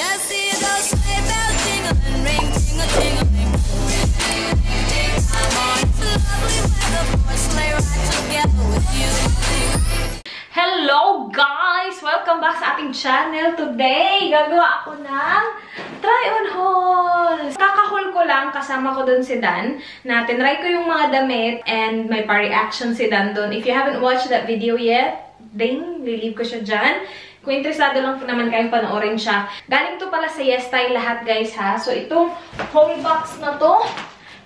Just hear those sleigh bells jingling, ring, tingle-tingling. I'm on lovely weather for a sleigh ride together with you. Hello guys! Welcome back sa ating channel. Today, gagawa ako ng try-on haul. Kaka-haul ko lang, kasama ko dun si Dan, na tinry ko yung mga damit and may pa-reaction si Dan dun. If you haven't watched that video yet, ding, lilive ko siya dyan. Kung interesado lang po naman kayong panoorin siya. Galing to pala sa Yes Style lahat guys ha. So itong whole box na to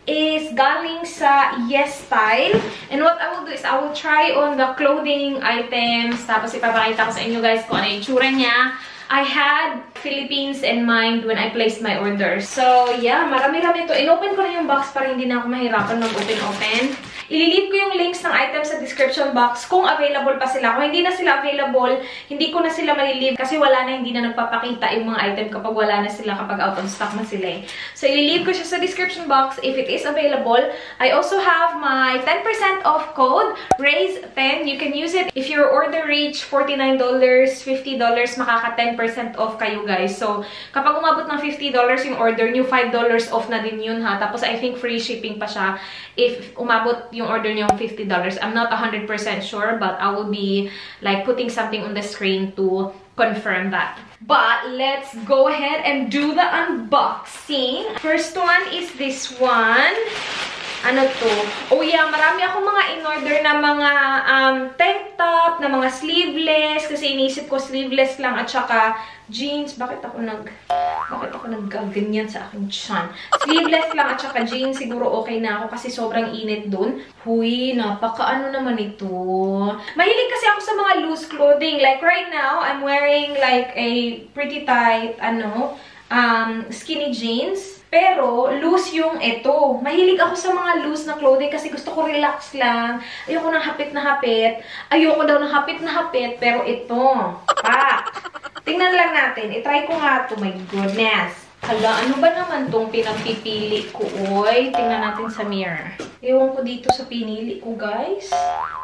is galing sa Yes Style. And what I will do is I will try on the clothing items. Tapos ipapakita ko sa inyo guys kung ano yung tsura niya. I had Philippines in mind when I placed my order. So yeah, marami-rami ito. Inopen ko na yung box para hindi na ako mahirapan mag-open-open. Ililip ko yung links ng items sa description box kung available pa sila. Kung hindi na sila available, hindi ko na sila malilive kasi wala na, hindi na nagpapakita yung mga item kapag wala na sila, kapag out of stock na sila eh. So ililip ko siya sa description box if it is available. I also have my 10% off code, rhaze10. You can use it if your order reach $49, $50, makaka 10% off kayo guys. So kapag umabot ng $50 yung order nyo, $5 off na din yun ha. Tapos I think free shipping pa siya if umabot yung order niyo ng $50. I'm not 100% sure, but I will be like putting something on the screen to confirm that. But let's go ahead and do the unboxing. First one is this one. Ano to? Oh yeah, marami akong mga in-order na mga tank top, na mga sleeveless. Kasi inisip ko sleeveless lang at saka jeans. Bakit ako naggaganyan sa aking tiyan? Sleeveless lang at saka jeans. Siguro okay na ako kasi sobrang init dun. Huy, napaka-ano naman ito. Mahilig kasi ako sa mga loose clothing. Like right now, I'm wearing like a pretty tight, skinny jeans. Pero, loose yung ito. Mahilig ako sa mga loose na clothing kasi gusto ko relax lang. Ayoko ng hapit na hapit. Ayoko daw ng hapit na hapit. Pero ito, pak! Tingnan lang natin. I-try ko nga ito. My goodness. Hala, ano ba naman tong pinagpipili ko, oy? Tingnan natin sa mirror. Ewan ko dito sa pinili ko, guys.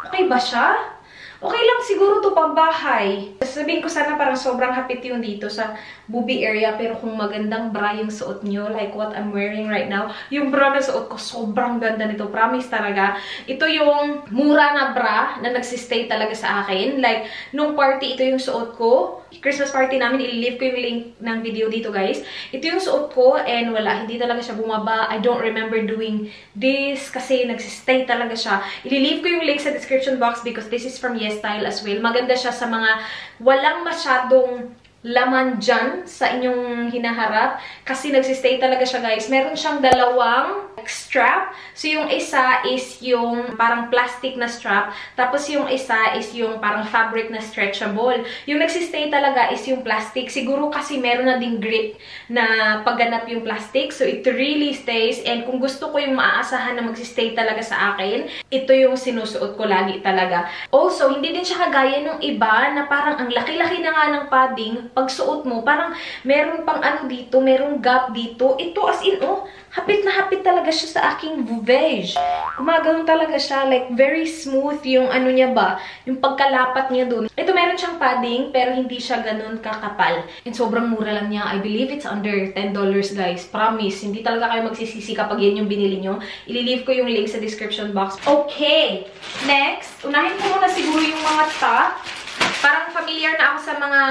Okay ba siya? Okay lang siguro to pambahay. Sabihin ko sana parang sobrang hapit yung dito sa boobie area. Pero kung magandang bra yung suot nyo, like what I'm wearing right now, yung bra na suot ko, sobrang ganda nito. Promise talaga. Ito yung mura na bra na nagsistay talaga sa akin. Like, nung party, ito yung suot ko. Christmas party namin, ililive ko yung link ng video dito, guys. Ito yung suot ko and wala, hindi talaga siya bumaba. I don't remember doing this kasi nagsistay talaga siya. Ililive ko yung link sa description box because this is from Yes Style as well. Maganda siya sa mga walang masyadong laman dyan sa inyong hinaharap. Kasi nagsistay talaga siya, guys. Meron siyang dalawang strap. So, yung isa is yung parang plastic na strap. Tapos, yung isa is yung parang fabric na stretchable. Yung nagsistay talaga is yung plastic. Siguro kasi meron na ding grip na pagganap yung plastic. So, it really stays. And kung gusto ko yung maaasahan na magsistay talaga sa akin, ito yung sinusuot ko lagi talaga. Also, hindi din siya kagaya ng iba na parang ang laki-laki na nga ng padding. Pag suot mo, parang meron pang ano dito, merong gap dito. Ito as in, hapit na hapit talaga siya sa aking boobage. Gumagano'n talaga siya, like very smooth yung ano niya ba, yung pagkalapat niya dun. Ito meron siyang padding, pero hindi siya ganun kakapal. And sobrang mura lang niya. I believe it's under $10 guys. Promise, hindi talaga kayo magsisisi kapag yan yung binili nyo. Ililive ko yung link sa description box. Okay, next, unahin ko muna siguro yung mga top. Parang familiar na ako sa mga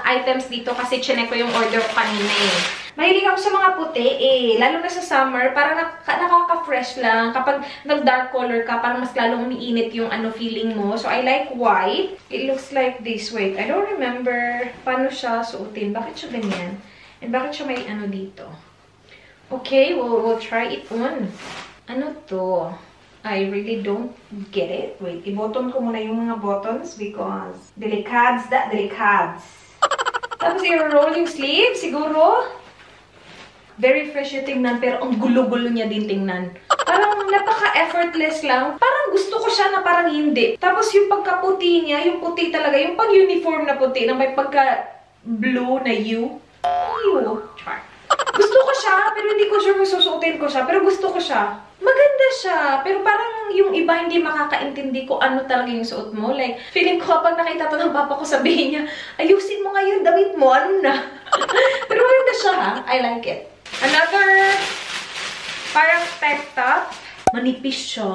items dito kasi chinek ko yung order ko kanina eh. Mahilig ako sa mga puti eh. Lalo na sa summer, parang nakaka-fresh lang. Kapag nag-dark color ka, parang mas lalong umiinit yung feeling mo. So, I like white. It looks like this. Wait, I don't remember paano siya suotin. Bakit siya ganyan? And bakit siya may dito? Okay, we'll try it on. Ano to? I really don't get it. Wait, i-button ko muna yung mga buttons because delicads. Tapos i-roll yung sleeve, siguro. Very fresh yung tingnan, pero ang gulo-gulo niya din tingnan. Parang napaka-effortless lang. Parang gusto ko siya na parang hindi. Tapos yung pagkaputi niya, yung puti talaga, yung pag-uniform na puti na may pagka-blue na U. Char. Gusto ko siya, pero hindi ko sure kung susuotin ko siya. Pero gusto ko siya. Maganda siya. Pero parang yung iba hindi makakaintindi ko ano talaga yung suot mo. Like, feeling ko kapag nakita to ng papa ko, sabihin niya, ayusin mo ngayon, damit mo, ano na? Pero siya. I like it. Another parang tank top. Manipis siya.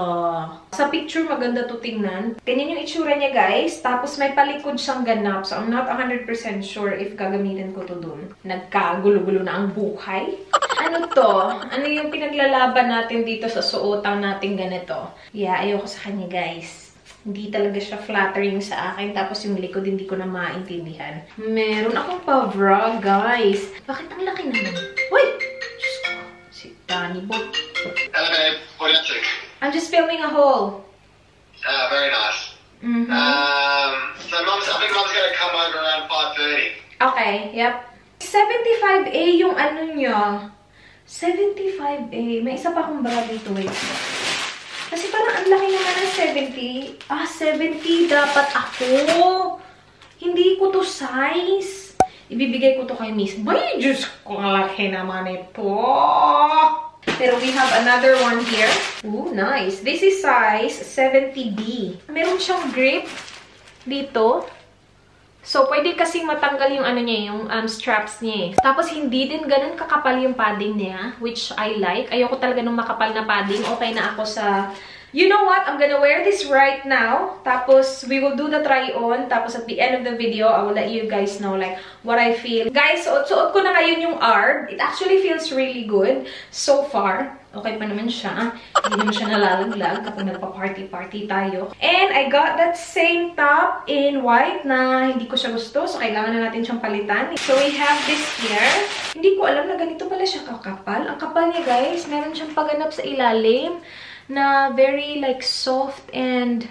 Sa picture, maganda to tingnan. Ganyan yung itsura niya, guys. Tapos may palikod siyang ganap. So, I'm not 100% sure if gagamitin ko to dun. Nagkagulo-gulo na ang buhay. Ano to? Ano yung pinaglalaban natin dito sa suotang natin ganito? Yeah, ayoko sa kanya, guys. Hindi talaga siya flattering sa akin. Tapos yung likod, hindi ko na maintindihan. Meron akong pa-bra, guys. Bakit ang laki naman? Uy! Diyos ko. Si Danny Boy. Hello, babe. What do you think? I'm just filming a haul. Very nice. So I think Mom's gonna come over around 5:30. Okay, yep. 75A yung ano niya. 75A. May isa pa akong bra dito, wait. Kasi parang ang laki naman ng 70. 70 dapat ako. Hindi ko to size. Ibibigay ko to kay Miss. Bay, Diyos ko, ang laki naman ito. Pero we have another one here. Ooh, nice. This is size 70B. Meron siyang grip dito. So, pwede kasing matanggal yung ano niya, yung straps niya. Tapos, hindi din ganun kakapal yung padding niya, which I like. Ayoko talaga nung makapal na padding. Okay na ako sa... You know what? I'm gonna wear this right now. Tapos, we will do the try-on. Tapos, at the end of the video, I will let you guys know like what I feel. Guys, suot ko na ngayon yung ARB. It actually feels really good so far. Okay pa naman siya. Hindi naman siya nalalaglag kapag nagpa-party-party tayo. And I got that same top in white na hindi ko siya gusto. So, kailangan na natin siyang palitan. So, we have this here. Hindi ko alam na ganito pala siya kakapal. Ang kapal niya, guys. Meron siyang paganap sa ilalim na very like soft and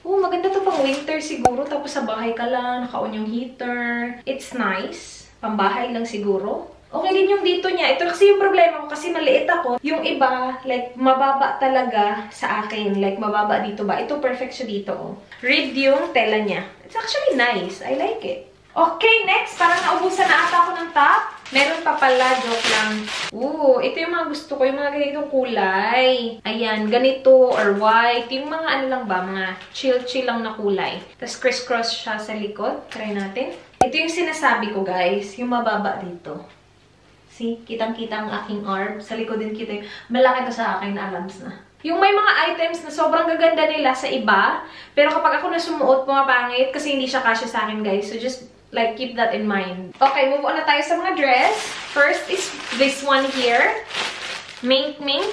maganda to pang winter siguro. Tapos sa bahay ka lang, naka-on yung heater. It's nice. Pambahay lang siguro. Okay din yung dito niya. Ito kasi yung problema ko kasi maliit ako. Yung iba, like, mababa talaga sa akin. Like, mababa dito ba? Ito, perfect siya dito, oh. Ribbed yung tela niya. It's actually nice. I like it. Okay, next. Parang naubusan na ata ako ng top. Meron pa pala, joke lang. Ito yung mga gusto ko. Yung mga ganitong kulay. Ayan, ganito or white. Yung mga ano lang ba, mga chill-chill lang na kulay. Tapos crisscross siya sa likod. Try natin. Ito yung sinasabi ko, guys. Yung mababa dito. See? Kitang-kita ang aking arm. Sa likod din kita yung malaki to sa akin na alams na. Yung may mga items na sobrang gaganda nila sa iba. Pero kapag ako nasumuot, pumapangit kasi hindi siya kasya sa akin, guys. So just like keep that in mind. Okay, move on na tayo sa mga dress. First is this one here. Mink-mink.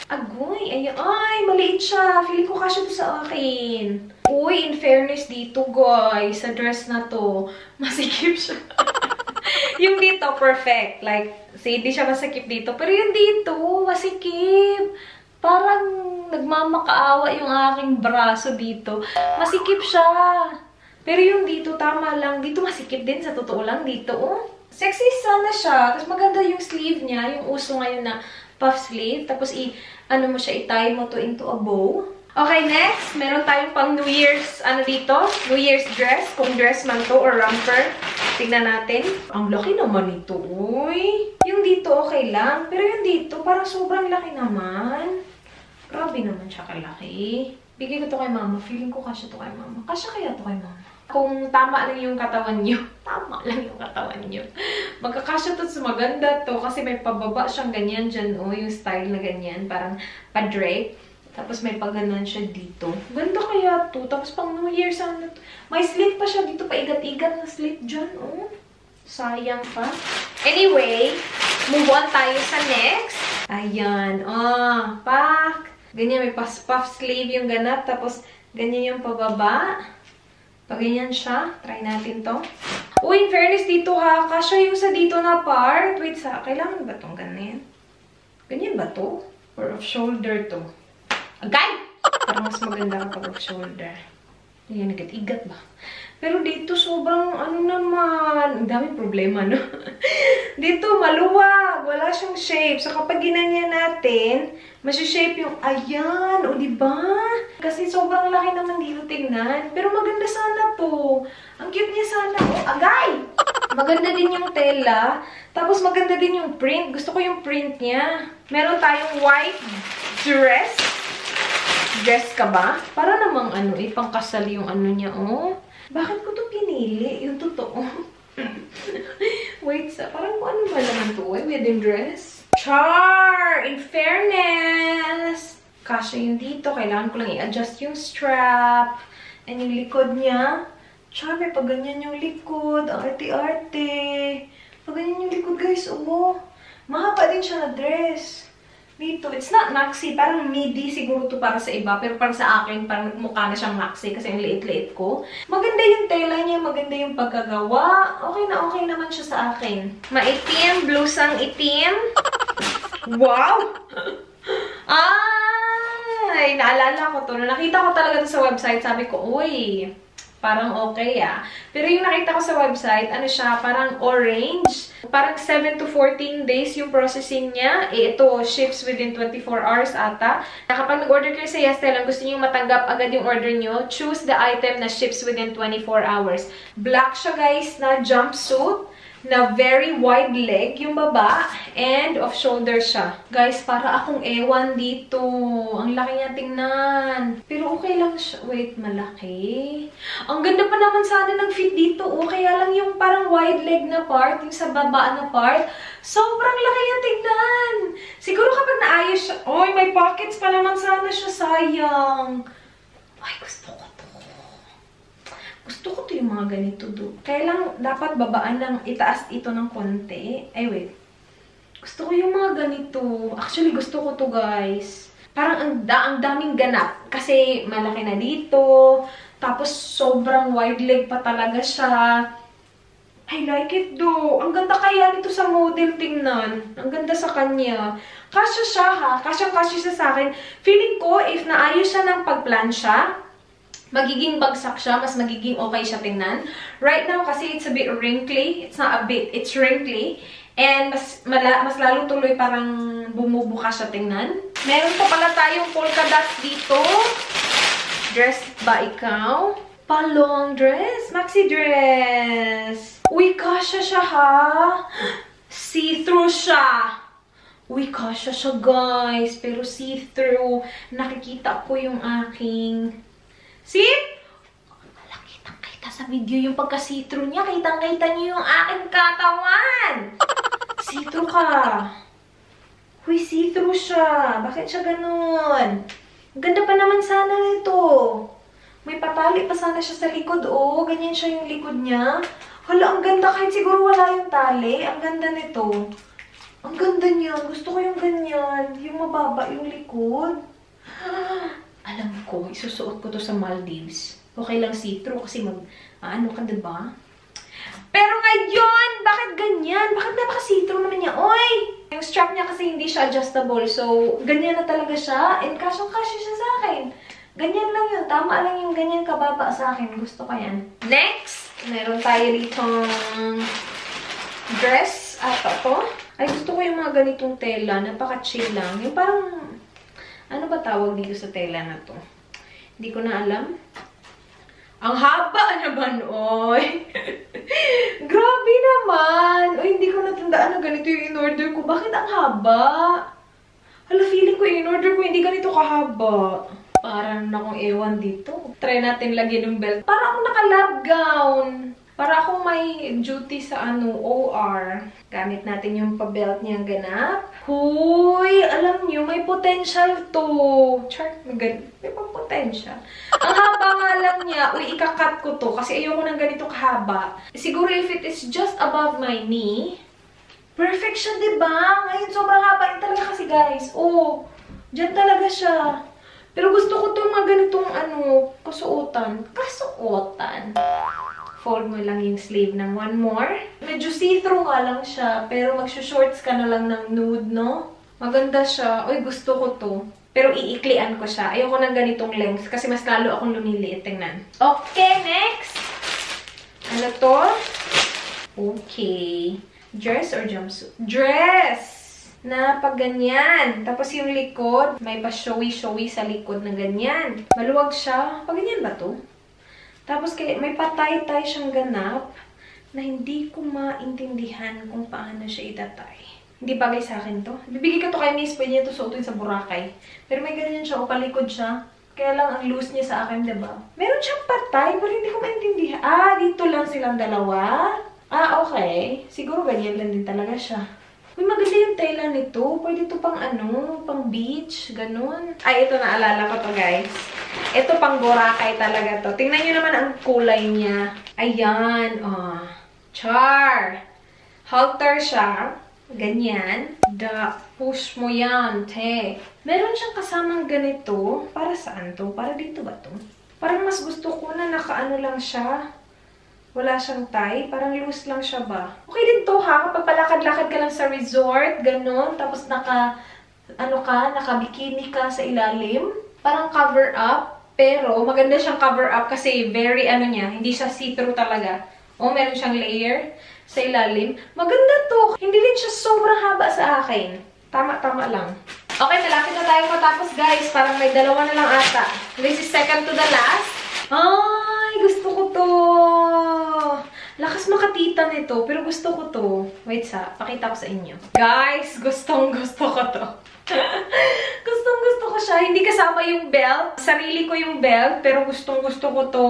Agoy, ay, maliit siya. Feeling ko kasya to sa akin. Uy, in fairness dito, guys, sa dress na to, masikip siya. Yung dito, perfect. Like, see, di siya masakip dito. Pero yung dito, masikip. Parang nagmamakaawa yung aking braso dito. Masikip siya. Pero yung dito, tama lang. Dito masikip din, sa totoo lang. Dito, sexy sana siya. Tapos maganda yung sleeve niya. Yung uso ngayon na puff sleeve. Tapos, ano mo siya, i-tie mo to into a bow. Okay, next, meron tayong pang New Year's, ano dito? New Year's dress. Kung dress man to or romper. Tignan natin. Ang laki naman ito, uy. Yung dito, okay lang. Pero yung dito, parang sobrang laki naman. Grabe naman siya kalaki. Bigay ko to kay mama. Feeling ko kasya to kay mama. Kasya kaya to kay mama. Kung tama lang yung katawan nyo. Tama lang yung katawan nyo. Magkakasya to sa maganda to. Kasi may pababa siyang ganyan dyan, yung style na ganyan. Parang pa-drape. Tapos may paganan siya dito. Ganda kaya to. Tapos pang New Year sana to. May slit pa siya dito. Paigat-igat na slit dyan. Sayang pa. Anyway, move on tayo sa next. Ayan. Pak. Ganyan. May puff sleeve yung ganap. Tapos ganyan yung pababa. Pag ganyan siya. Try natin to. In fairness dito ha. Kasya yung sa dito na part. Wait, kailangan ba itong ganyan? Ganyan ba to? Or off-shoulder to? Agay! Parang mas maganda kapag off-shoulder. Ayan, nagat-igat ba? Pero dito sobrang ano naman. Ang daming problema, no? Dito maluwag. Wala siyang shape. So kapag ginanyan natin, masya-shape yung ayan. O diba? Kasi sobrang laki naman dito tingnan. Pero maganda sana to. Ang cute niya sana. Agay! Maganda din yung tela. Tapos maganda din yung print. Gusto ko yung print niya. Meron tayong white dress. Dress ka ba? Para namang pangkasal yung ano niya, Bakit ko to pinili? Yung totoo. Wait, parang kung ano ba naman to? Wedding dress? Char! In fairness! Kasha yung dito. Kailangan ko lang i-adjust yung strap. And yung likod niya. Char, may paganyan yung likod. Ang arte-arte. Paganyan yung likod, guys. Oo. Mahaba din siya na dress. Dito. It's not maxi. Parang midi siguro to para sa iba. Pero para sa akin, parang mukha na siyang maxi. Kasi ang liit-liit ko. Maganda yung tela niya. Maganda yung pagkagawa. Okay naman siya sa akin. Maitim. Blusang itim. Wow! Ay, naalala ko to. Nakita ko talaga to sa website. Sabi ko, uy, parang okay ah. Pero yung nakita ko sa website, ano siya, parang orange. Parang 7 to 14 days yung processing niya. Ito, ships within 24 hours ata. Kapag nag-order kayo sa Yestel, ang gusto niyo matanggap agad yung order niyo, choose the item na ships within 24 hours. Black siya guys na jumpsuit. Na very wide leg yung baba and off-shoulder siya. Guys, para akong ewan dito. Ang laki niya tingnan. Pero okay lang siya. Wait, malaki. Ang ganda pa naman sana ng fit dito. Kaya lang yung parang wide leg na part, yung sa baba na part, sobrang laki niya tingnan. Siguro kapag naayos siya, oy, may pockets pa naman sana siya. Sayang. Ay, gusto ko. Gusto ko to yung mga ganito do. Kaya lang, dapat babaan lang, itaas ito ng konti. Ay, wait. Gusto ko yung mga ganito. Actually, gusto ko to, guys. Parang ang daming ganap. Kasi malaki na dito. Tapos, sobrang wide leg pa talaga siya. I like it do. Ang ganda kaya nito sa model, tingnan. Ang ganda sa kanya. Kasya siya, ha? Kasyang-kasya siya sa akin. Feeling ko, if naayos siya ng pagplansya, magiging bagsak siya, mas magiging okay siya tingnan. Right now, kasi it's a bit wrinkly. It's not a bit, it's wrinkly. And mas lalo tuloy parang bumubuka siya tingnan. Meron pa pala tayong polka dots dito. Dress ba ikaw? Palong dress? Maxi dress. Uy, kasya siya ha. See-through siya. Uy, kasya siya guys. Pero see-through. Nakikita ko yung aking... See? Kitang-kita sa video yung pagka-see-through niya. Kitang-kita niyo yung aking katawan. See-through ka. Uy, see-through siya. Bakit siya ganun? Ganda pa naman sana nito. May patali pa sana siya sa likod. Oh, ganyan siya yung likod niya. Hala, ang ganda. Kahit siguro wala yung tali. Ang ganda nito. Ang ganda niya. Gusto ko yung ganyan. Yung mababa yung likod. Alam ko, isusuot ko to sa Maldives. Okay lang see-through kasi ano ka, diba? Pero ngayon, bakit ganyan? Bakit napaka-see-through naman niya? Oy! Yung strap niya kasi hindi siya adjustable. So, ganyan na talaga siya. And kasyong-kasya siya sa akin. Ganyan lang yun. Tama lang yung ganyan kababa sa akin. Gusto ko yan. Next, meron tayo ditong dress. To. Ay, gusto ko yung mga ganitong tela. Napaka-chill lang. Yung parang... Ano ba tawag dito sa tela na to? Hindi ko na alam. Ang haba naman, oy. Grabe naman. Oy, hindi ko natandaan na ganito yung in-order ko. Bakit ang haba? Hala, feeling ko in-order ko hindi ganito kahaba. Parang akong ewan dito. Try natin lagyan ng belt. Para akong naka-lab gown. Para akong may duty sa OR. Gamit natin yung pa-belt niyang ganap. Huy! Alam niyo, may potential to. Chart, may potential. Ang haba nga lang niya. Uy, ikakat ko to. Kasi ayoko ng ganito kahaba. Siguro if it is just above my knee, perfect siya, diba? Ngayon, sobrang haba rin talaga kasi, guys. Oh, dyan talaga siya. Pero gusto ko to mga ganitong, kasuotan. Kasuotan. Fold mo lang yung sleeve ng one more. Medyo see-through nga lang siya. Pero magsushorts ka na lang ng nude, no? Maganda siya. Uy, gusto ko to. Pero iiklian ko siya. Ayoko ng ganitong length. Kasi mas lalo akong lumiliit. Tingnan. Okay, next! Ano to? Okay. Dress or jumpsuit? Dress! Na pag ganyan. Tapos yung likod, may pa showy-showy sa likod na ganyan. Maluwag siya. Pag ganyan ba to? Tapos may patay-tay siyang ganap na hindi ko maintindihan kung paano siya itatay. Hindi bagay sa akin to. Bibigay ko to kay Miss. Pwede niya to suotin sa Boracay. Pero may ganyan siya o palikod siya. Kaya lang ang loose niya sa akin, diba? Meron siyang patay pero hindi ko maintindihan. Ah, dito lang silang dalawa. Ah, okay. Siguro ganyan lang din talaga siya. Uy, maganda yung tela nito. Pwede ito pang ano, pang beach, ganun. Ay, ito naalala ko to, guys. Ito pang Boracay talaga to. Tingnan nyo naman ang kulay niya. Ayan, oh. Char! Halter siya. Ganyan. Push mo yan, te. Meron siyang kasamang ganito. Para saan to? Para dito ba to? Parang mas gusto ko na nakaano lang siya. Wala siyang tie. Parang loose lang siya ba? Okay din to ha. Kapag palakad-lakad ka lang sa resort, ganun. Tapos naka-bikini ka sa ilalim. Parang cover up. Pero maganda siyang cover up kasi very niya. Hindi siya see-through talaga. O meron siyang layer sa ilalim. Maganda to. Hindi din siya sobrang haba sa akin. Tama-tama lang. Okay, malapit na tayo matapos guys. Parang may dalawa na lang ata. This is second to the last. Ay, gusto ko to. Lakas makatita nito, pero gusto ko to. Wait pakita ko sa inyo. Guys, gustong-gusto ko to. Gustong-gusto ko siya. Hindi kasama yung belt. Sarili ko yung belt, pero gustong-gusto ko to.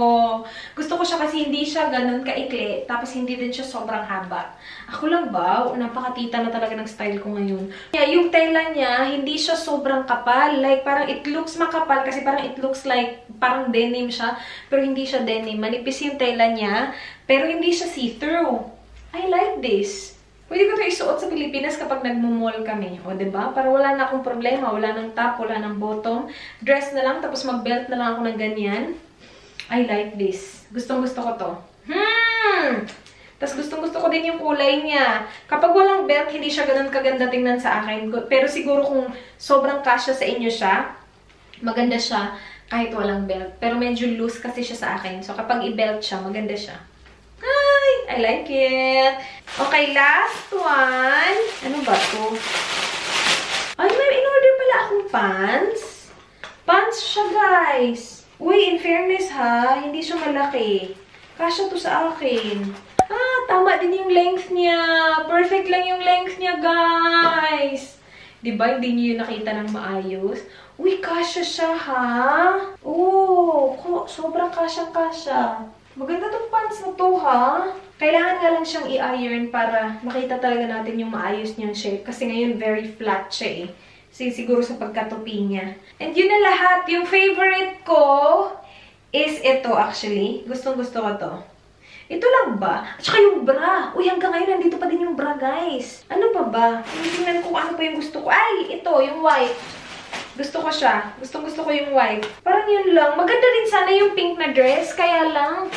Gusto ko siya kasi hindi siya ganun kaikli. Tapos hindi din siya sobrang haba. Ako lang ba? Napakatita na talaga ng style ko ngayon. Yeah, yung tela niya, hindi siya sobrang kapal. Like, parang it looks makapal kasi parang it looks like parang denim siya. Pero hindi siya denim. Manipis yung tela niya, pero hindi siya see-through. I like this. Pwede ko ito isuot sa Pilipinas kapag nagmumall kami. O, diba? Para wala na akong problema. Wala nang top, wala nang bottom. Dress na lang, tapos mag-belt na lang ako ng ganyan. I like this. Gustong-gusto ko to. Tapos gustong-gusto ko din yung kulay niya. Kapag walang belt, hindi siya ganun kaganda tingnan sa akin. Pero siguro kung sobrang kasya sa inyo siya, maganda siya kahit walang belt. Pero medyo loose kasi siya sa akin. So, kapag i-belt siya, maganda siya. I like it. Okay, last one. Ano ba to? Ay, may in-order pala akong pants. Pants siya, guys. Uy, in fairness ha, hindi siya malaki. Kasya to sa akin. Ah, tama din yung length niya. Perfect lang yung length niya, guys. Diba, hindi niyo yung nakita ng maayos? Uy, kasya siya, ha? Oh, sobrang kasyang-kasya. Maganda tong pants na to, ha? Kailangan nga lang siyang i-iron para makita talaga natin yung maayos niyang shape. Kasi ngayon, very flat siya eh. Siguro sa pagkatupi niya. And yun na lahat. Yung favorite ko is ito actually. Gustong-gusto ko to. Ito lang ba? At saka yung bra. Uy, hanggang ngayon, nandito pa din yung bra, guys. Ano pa ba? Tingnan ko ano pa yung gusto ko. Ay, ito, yung white. Gusto ko siya. Gustong-gusto ko yung white. Parang yun lang. Maganda din sana yung pink na dress. Kaya lang,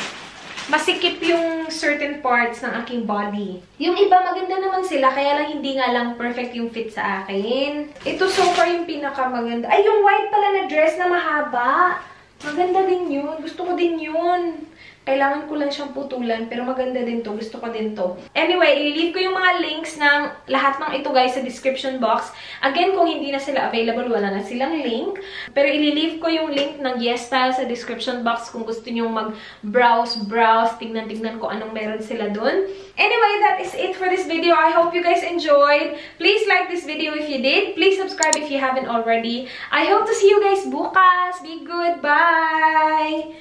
masikip yung certain parts ng aking body. Yung iba, maganda naman sila. Kaya lang, hindi nga lang perfect yung fit sa akin. Ito so far yung pinakamaganda. Ay, yung white pala na dress na mahaba. Maganda din yun. Gusto ko din yun. Kailangan ko lang siyang putulan, pero maganda din to. Gusto ko din to. Anyway, i-leave ko yung mga links ng lahat ng ito guys sa description box. Again, kung hindi na sila available, wala na silang link. Pero i-leave ko yung link ng Yes Style sa description box kung gusto nyo mag-browse, tignan-tignan ko anong meron sila dun. Anyway, that is it for this video. I hope you guys enjoyed. Please like this video if you did. Please subscribe if you haven't already. I hope to see you guys bukas. Be good. Bye!